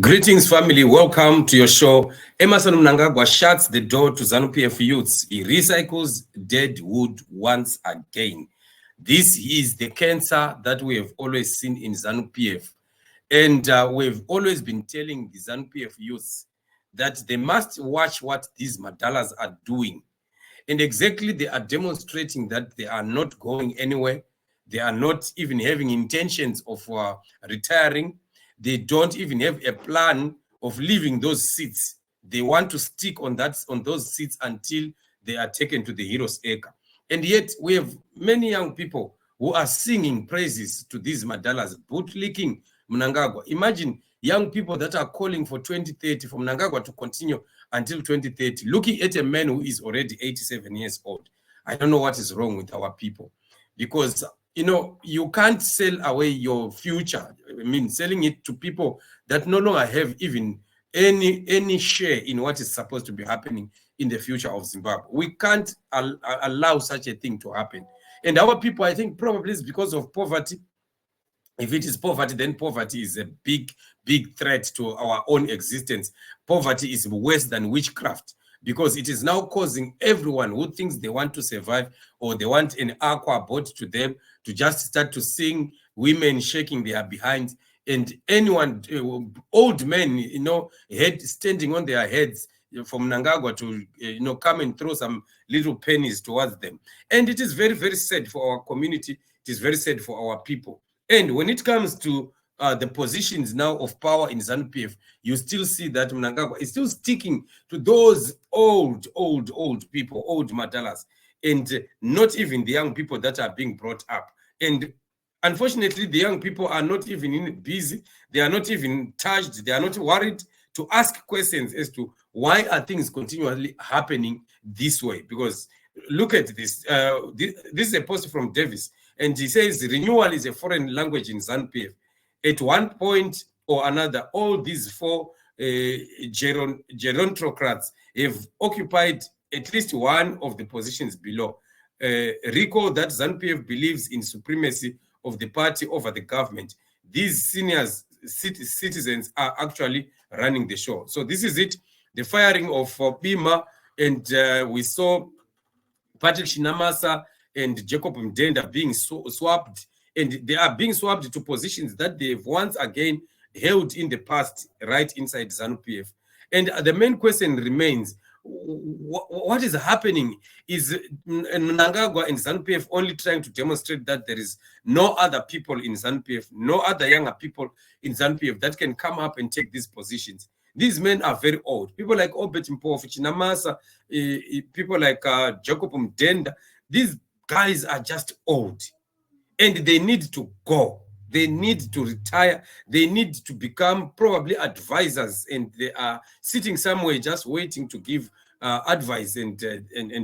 Greetings, family. Welcome to your show. Emerson Mnangagwa shuts the door to Zanu PF youths. He recycles dead wood once again. This is the cancer that we have always seen in Zanu PF. And we've always been telling the Zanu PF youths that they must watch what these madalas are doing. And exactly they are demonstrating that they are not going anywhere. They are not even having intentions of retiring. They don't even have a plan of leaving those seats. They want to stick on those seats until they are taken to the hero's acre. And yet we have many young people who are singing praises to these madalas, bootlicking Mnangagwa. Imagine young people that are calling for 2030 for Mnangagwa to continue until 2030, looking at a man who is already 87 years old. I don't know what is wrong with our people, because you can't sell away your future. I mean, selling it to people that no longer have even any share in what is supposed to be happening in the future of Zimbabwe. We can't allow such a thing to happen. And our people, I think, probably is because of poverty. If it is poverty, then poverty is a big threat to our own existence. Poverty is worse than witchcraft, because it is now causing everyone who thinks they want to survive or they want an aqua brought to them to just start to sing, women shaking their behinds, and anyone, old men, head standing on their heads from Mnangagwa to, come and throw some little pennies towards them. And it is very, very sad for our community. It is very sad for our people. And when it comes to the positions now of power in Zanu PF, you still see that Mnangagwa is still sticking to those old people, old madalas, and not even the young people that are being brought up. And unfortunately, the young people are not even busy. They are not even touched. They are not worried to ask questions as to why are things continually happening this way. Because look at this. This is a post from Davis, and he says renewal is a foreign language in Zanu PF. At one point or another, all these four gerontocrats have occupied at least one of the positions below. Recall that Zanu PF believes in supremacy of the party over the government. These senior citizens are actually running the show. So this is it, the firing of Bima, and we saw Patrick Shinamasa and Jacob Mdenda being swapped, and they are being swapped to positions that they've once again held in the past, right inside Zanu PF. And the main question remains, what is happening? Is Mnangagwa and Zanu PF only trying to demonstrate that there is no other people in Zanu PF, no other younger people in Zanu PF that can come up and take these positions? These men are very old. People like Obet Mpofu, Chinamasa, people like Jacob Mdenda, these guys are just old. And they need to go. They need to retire. They need to become probably advisors, and they are sitting somewhere just waiting to give advice and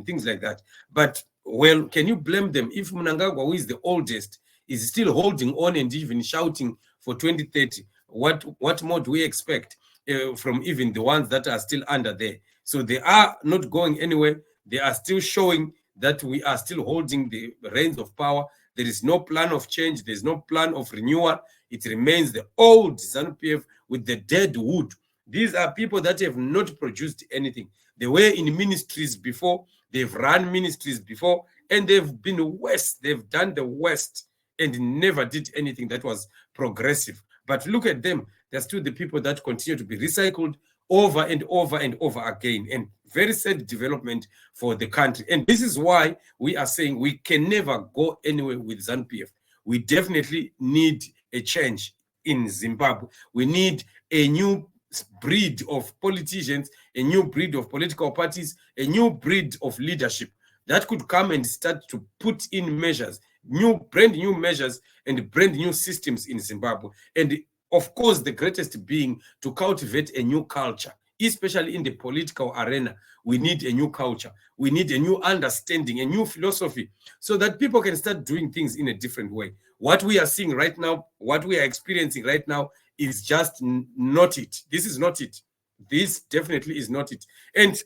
things like that. But, well, can you blame them if Mnangagwa, who is the oldest, is still holding on and even shouting for 2030? What more do we expect from even the ones that are still under there? So they are not going anywhere. They are still showing that we are still holding the reins of power. There is no plan of change. There's no plan of renewal. It remains the old Zanu PF with the dead wood. These are people that have not produced anything. They were in ministries before. They've run ministries before, and they've been worst. They've done the worst and never did anything that was progressive. But look at them. They're still the people that continue to be recycled over and over and over again. And very sad development for the country. And this is why we are saying we can never go anywhere with Zanu PF. We definitely need a change in Zimbabwe. We need a new breed of politicians, a new breed of political parties, a new breed of leadership that could come and start to put in measures, brand new measures and brand new systems in Zimbabwe. And of course, the greatest being to cultivate a new culture, especially in the political arena. We need a new culture. We need a new understanding, a new philosophy, so that people can start doing things in a different way. What we are seeing right now, what we are experiencing right now is just not it. This is not it. This definitely is not it. And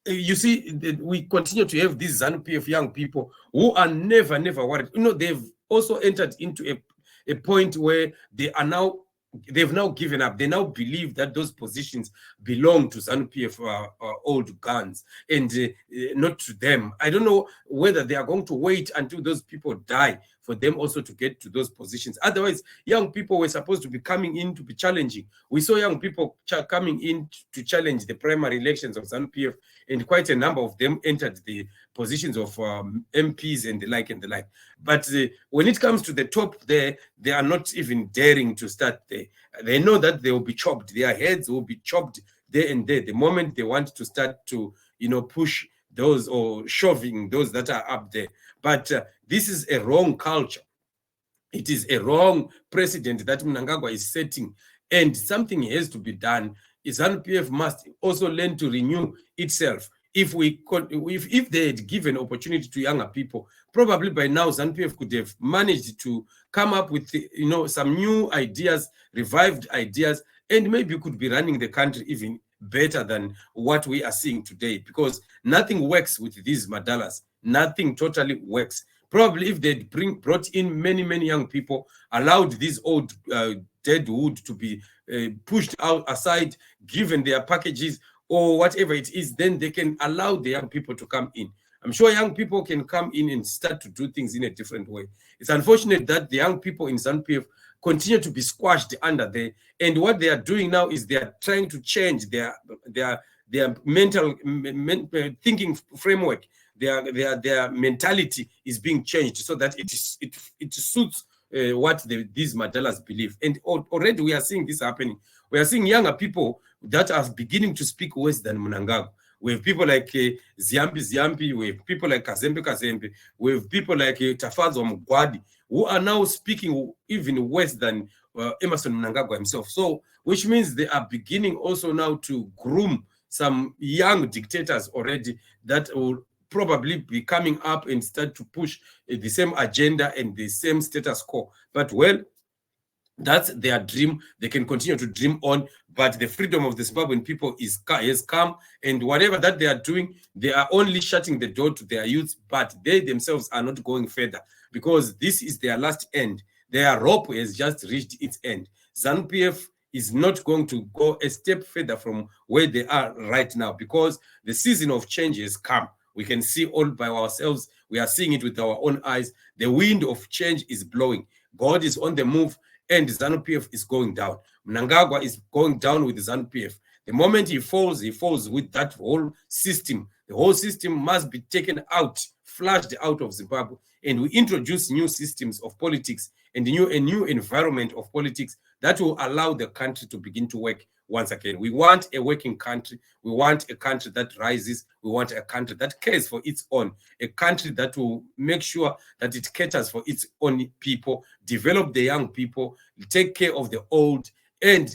you see, we continue to have these Zanu PF young people who are never worried. They've also entered into a point where they are now they've now given up. They now believe that those positions belong to Zanu PF old guns and not to them. I don't know whether they are going to wait until those people die for them also to get to those positions. Otherwise, young people were supposed to be coming in to be challenging. We saw young people coming in to challenge the primary elections of Zanu PF, and quite a number of them entered the positions of MPs and the like and the like. But when it comes to the top there, they are not even daring to start there. They know that they will be chopped. Their heads will be chopped there and there the moment they want to start to, push those or shoving those that are up there. But this is a wrong culture. It is a wrong precedent that Mnangagwa is setting, and something has to be done. Zanu PF must also learn to renew itself. If they had given opportunity to younger people, probably by now Zanu PF could have managed to come up with some new ideas, revived ideas, and maybe could be running the country even better than what we are seeing today, because nothing works with these madalas. Nothing totally works. Probably if they'd brought in many young people, allowed these old deadwood to be pushed out aside, given their packages or whatever it is, then they can allow the young people to come in. I'm sure young people can come in and start to do things in a different way. It's unfortunate that the young people in Zanu PF continue to be squashed under there, and what they are doing now is they are trying to change their mental thinking framework. Their mentality is being changed so that it suits what these madalas believe. And already we are seeing this happening. We are seeing younger people that are beginning to speak worse than Mnangagwa. We have people like Ziambi, we have people like Kazembe, we have people like Tafazo Mugwadi, who are now speaking even worse than Emmerson Mnangagwa himself. So, which means they are beginning also now to groom some young dictators already that will probably be coming up and start to push the same agenda and the same status quo. But well, that's their dream. They can continue to dream on, but the freedom of the Zimbabwean people has come, and whatever that they are doing, they are only shutting the door to their youth, but they themselves are not going further, because this is their last end. Their rope has just reached its end. Zanu PF is not going to go a step further from where they are right now, because the season of change has come. We can see all by ourselves. We are seeing it with our own eyes. The wind of change is blowing. God is on the move, and Zanu PF is going down. Mnangagwa is going down with Zanu PF. The moment he falls with that whole system. The whole system must be taken out, flushed out of Zimbabwe, and we introduce new systems of politics and a new environment of politics that will allow the country to begin to work once again. We want a working country. We want a country that rises. We want a country that cares for its own, a country that will make sure that it caters for its own people, develop the young people, take care of the old, and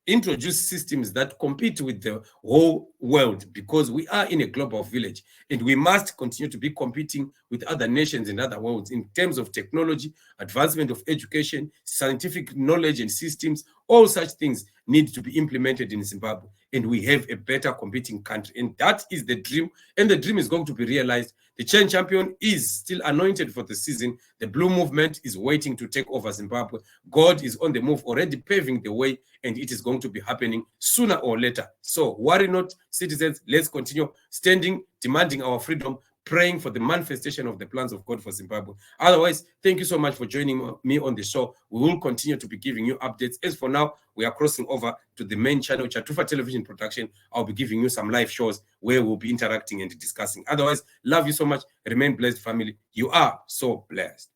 introduce systems that compete with the whole world, because we are in a global village and we must continue to be competing with other nations and other worlds in terms of technology, advancement of education, scientific knowledge and systems. All such things need to be implemented in Zimbabwe, and we have a better competing country. And that is the dream, and the dream is going to be realized. The change champion is still anointed for the season. The blue movement is waiting to take over Zimbabwe. God is on the move, already paving the way, and it is going to be happening sooner or later. So worry not, citizens. Let's continue standing, demanding our freedom, praying for the manifestation of the plans of God for Zimbabwe. Otherwise, thank you so much for joining me on the show. We will continue to be giving you updates. As for now, we are crossing over to the main channel, Chatufa Television Production. I'll be giving you some live shows where we'll be interacting and discussing. Otherwise, love you so much. Remain blessed, family. You are so blessed.